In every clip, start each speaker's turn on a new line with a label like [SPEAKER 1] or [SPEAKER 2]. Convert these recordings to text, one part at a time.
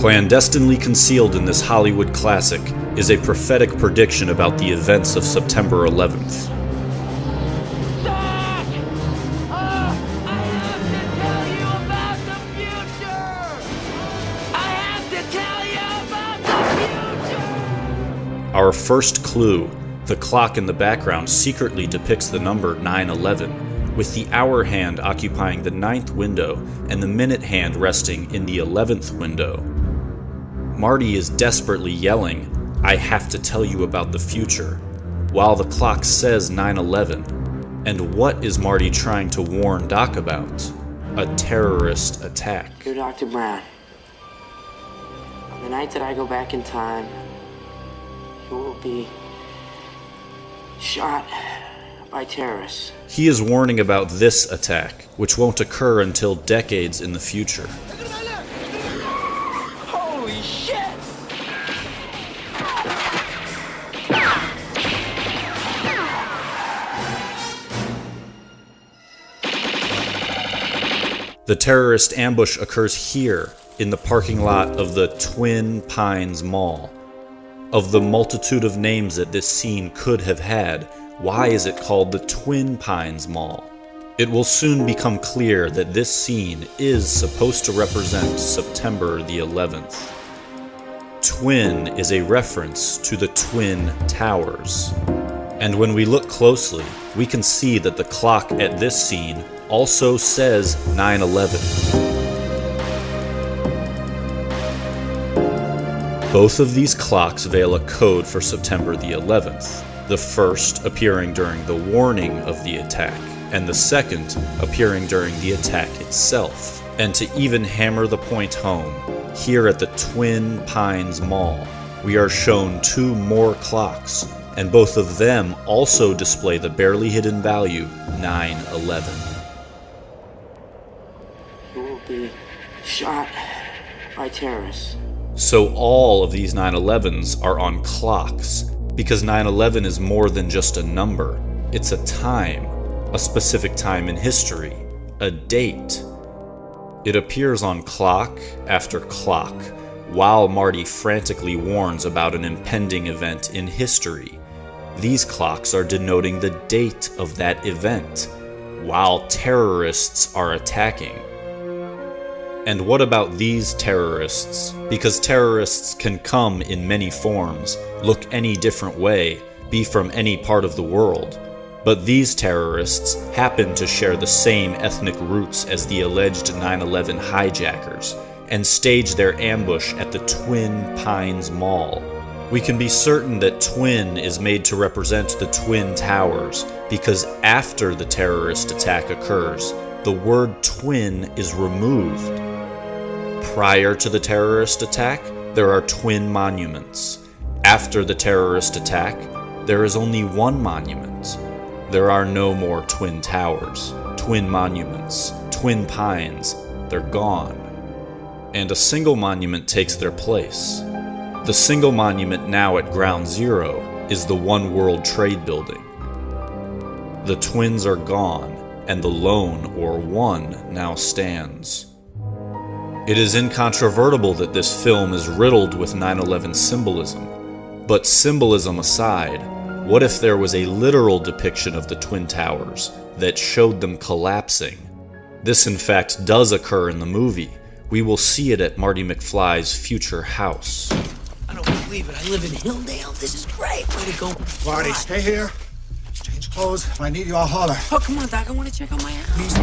[SPEAKER 1] Clandestinely concealed in this Hollywood classic is a prophetic prediction about the events of September 11th.
[SPEAKER 2] Doc! I have to tell you about the future! I have to tell you about the future!
[SPEAKER 1] Our first clue, the clock in the background secretly depicts the number 9/11, with the hour hand occupying the 9th window and the minute hand resting in the 11th window. Marty is desperately yelling, "I have to tell you about the future," while the clock says 9/11. And what is Marty trying to warn Doc about? A terrorist attack.
[SPEAKER 3] Dear Dr. Brown, on the night that I go back in time, you will be shot by terrorists.
[SPEAKER 1] He is warning about this attack, which won't occur until decades in the future.
[SPEAKER 2] Holy shit!
[SPEAKER 1] The terrorist ambush occurs here, in the parking lot of the Twin Pines Mall. Of the multitude of names that this scene could have had, why is it called the Twin Pines Mall? It will soon become clear that this scene is supposed to represent September the 11th. Twin is a reference to the Twin Towers. And when we look closely, we can see that the clock at this scene also says 9/11. Both of these clocks veil a code for September the 11th, the first appearing during the warning of the attack, and the second appearing during the attack itself. And to even hammer the point home, here at the Twin Pines Mall, we are shown two more clocks, and both of them also display the barely hidden value 9/11.
[SPEAKER 3] You will be shot by terrorists.
[SPEAKER 1] So all of these 9/11s are on clocks, because 9/11 is more than just a number. It's a time, a specific time in history, a date. It appears on clock after clock, while Marty frantically warns about an impending event in history. These clocks are denoting the date of that event, while terrorists are attacking. And what about these terrorists? Because terrorists can come in many forms, look any different way, be from any part of the world. But these terrorists happen to share the same ethnic roots as the alleged 9/11 hijackers, and stage their ambush at the Twin Pines Mall. We can be certain that Twin is made to represent the Twin Towers, because after the terrorist attack occurs, the word twin is removed. Prior to the terrorist attack, there are twin monuments. After the terrorist attack, there is only one monument. There are no more twin towers, twin monuments, twin pines. They're gone. And a single monument takes their place. The single monument now at Ground Zero is the One World Trade Building. The twins are gone, and the lone, or one, now stands. It is incontrovertible that this film is riddled with 9/11 symbolism. But symbolism aside, what if there was a literal depiction of the Twin Towers that showed them collapsing? This in fact does occur in the movie. We will see it at Marty McFly's future house.
[SPEAKER 4] I don't believe it. I live in Hilldale. This is great. Way to go.
[SPEAKER 5] Marty, stay here. Change clothes. If I need you, I'll holler.
[SPEAKER 4] Oh, come on, Doc. I want to check out my house.
[SPEAKER 5] Please.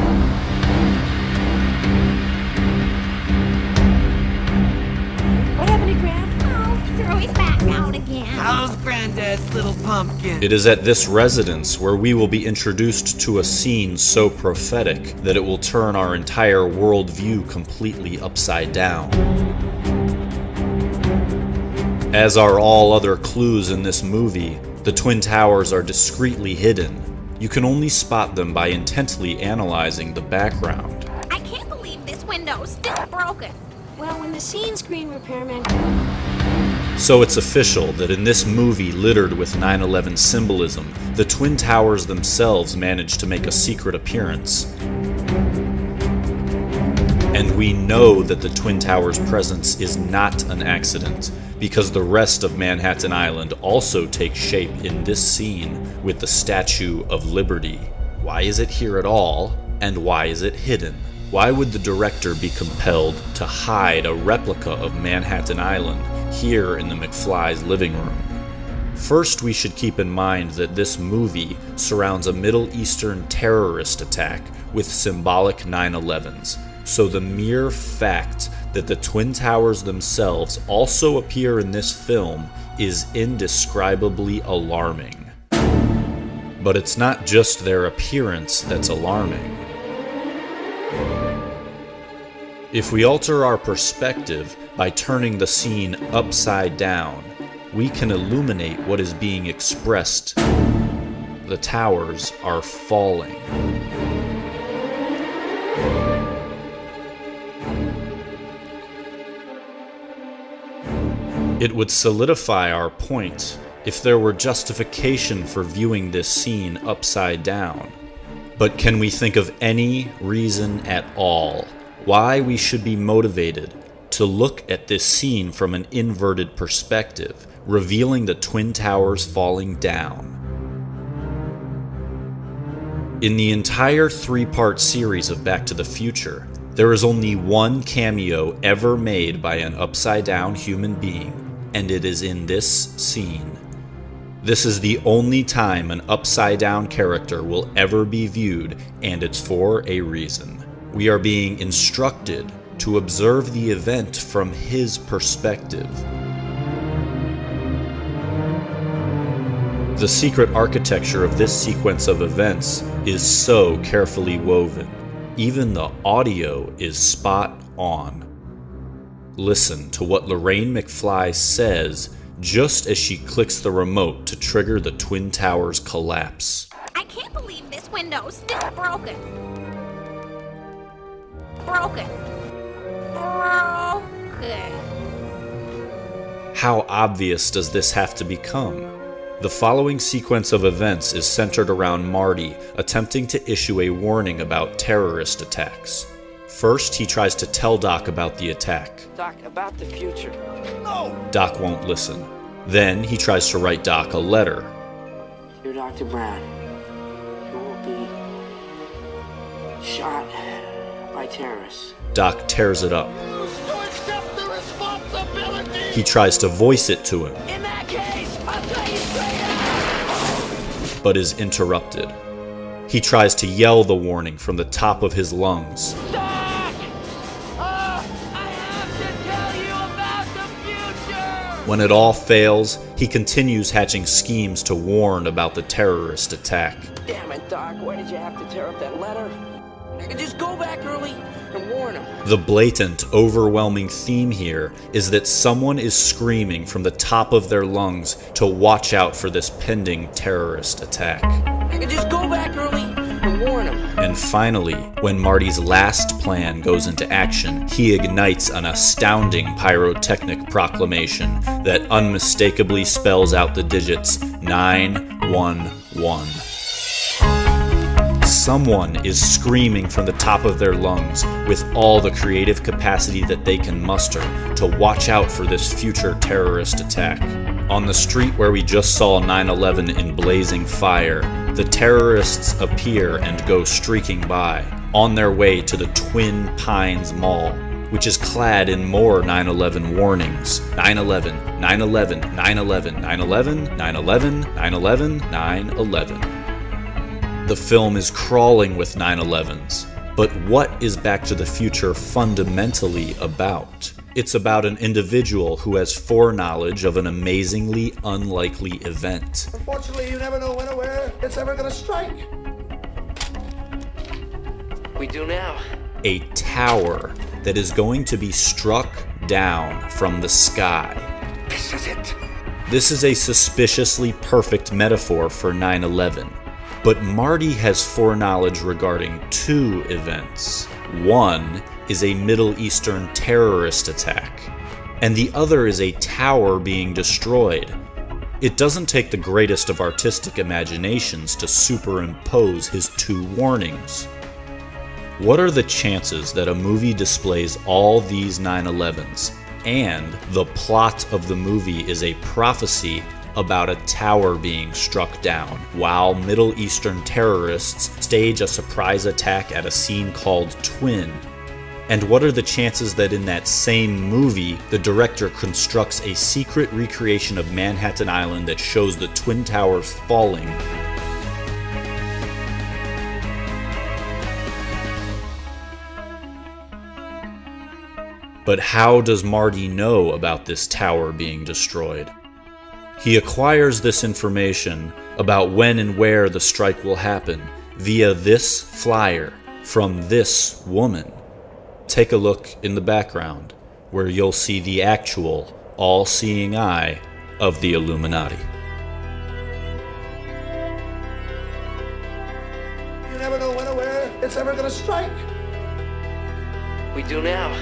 [SPEAKER 6] What happened to Grandpa? Oh, throw his back out again.
[SPEAKER 4] How's Granddad's little pumpkin?
[SPEAKER 1] It is at this residence where we will be introduced to a scene so prophetic that it will turn our entire worldview completely upside down. As are all other clues in this movie, the Twin Towers are discreetly hidden. You can only spot them by intently analyzing the background.
[SPEAKER 6] I can't believe this window's still broken.
[SPEAKER 7] Well, when the scene screen repairman...
[SPEAKER 1] So it's official that in this movie littered with 9/11 symbolism, the Twin Towers themselves managed to make a secret appearance. And we know that the Twin Towers' presence is not an accident, because the rest of Manhattan Island also takes shape in this scene with the Statue of Liberty. Why is it here at all, and why is it hidden? Why would the director be compelled to hide a replica of Manhattan Island here in the McFly's living room? First, we should keep in mind that this movie surrounds a Middle Eastern terrorist attack with symbolic 9/11s, so the mere fact that the Twin Towers themselves also appear in this film is indescribably alarming. But it's not just their appearance that's alarming. If we alter our perspective by turning the scene upside down, we can illuminate what is being expressed. The towers are falling. It would solidify our point if there were justification for viewing this scene upside down. But can we think of any reason at all why we should be motivated to look at this scene from an inverted perspective, revealing the Twin Towers falling down? In the entire three-part series of Back to the Future, there is only one cameo ever made by an upside-down human being, and it is in this scene. This is the only time an upside-down character will ever be viewed, and it's for a reason. We are being instructed to observe the event from his perspective. The secret architecture of this sequence of events is so carefully woven. Even the audio is spot on. Listen to what Lorraine McFly says just as she clicks the remote to trigger the Twin Towers' collapse.
[SPEAKER 6] I can't believe this window's still broken. Broken.
[SPEAKER 1] How obvious does this have to become? The following sequence of events is centered around Marty attempting to issue a warning about terrorist attacks. First, he tries to tell Doc about the attack.
[SPEAKER 3] Doc, about the future.
[SPEAKER 1] Doc won't listen. Then he tries to write Doc a letter.
[SPEAKER 3] Dear Dr. Brown, you will be shot by terrorists.
[SPEAKER 1] Doc tears it up.
[SPEAKER 2] To accept the responsibility!
[SPEAKER 1] He tries to voice it to him,
[SPEAKER 2] In that case, I'll tell you straight out!
[SPEAKER 1] but is interrupted. He tries to yell the warning from the top of his lungs,
[SPEAKER 2] Doc! I have to tell you about the future!
[SPEAKER 1] When it all fails, he continues hatching schemes to warn about the terrorist attack.
[SPEAKER 3] Damn it, Doc, why did you have to tear up that letter? I could just go back early and warn him.
[SPEAKER 1] The blatant, overwhelming theme here is that someone is screaming from the top of their lungs to watch out for this pending terrorist attack.
[SPEAKER 3] I could just go back early and warn him.
[SPEAKER 1] And finally, when Marty's last plan goes into action, he ignites an astounding pyrotechnic proclamation that unmistakably spells out the digits 911. Someone is screaming from the top of their lungs with all the creative capacity that they can muster to watch out for this future terrorist attack. On the street where we just saw 9/11 in blazing fire, the terrorists appear and go streaking by, on their way to the Twin Pines Mall, which is clad in more 9/11 warnings. 9/11, 9/11, 9/11, 9/11, 9/11, 9/11, 9/11. The film is crawling with 9/11s. But what is Back to the Future fundamentally about? It's about an individual who has foreknowledge of an amazingly unlikely event.
[SPEAKER 5] Unfortunately, you never know when or where it's ever gonna strike.
[SPEAKER 3] We do now.
[SPEAKER 1] A tower that is going to be struck down from the sky.
[SPEAKER 5] This is it.
[SPEAKER 1] This is a suspiciously perfect metaphor for 9/11. But Marty has foreknowledge regarding two events. One is a Middle Eastern terrorist attack, and the other is a tower being destroyed. It doesn't take the greatest of artistic imaginations to superimpose his two warnings. What are the chances that a movie displays all these 9/11s, and the plot of the movie is a prophecy about a tower being struck down, while Middle Eastern terrorists stage a surprise attack at a scene called Twin? And what are the chances that in that same movie, the director constructs a secret recreation of Manhattan Island that shows the Twin Towers falling? But how does Marty know about this tower being destroyed? He acquires this information about when and where the strike will happen via this flyer from this woman. Take a look in the background, where you'll see the actual all-seeing eye of the Illuminati.
[SPEAKER 5] You never know when or where it's ever gonna strike.
[SPEAKER 3] We do now.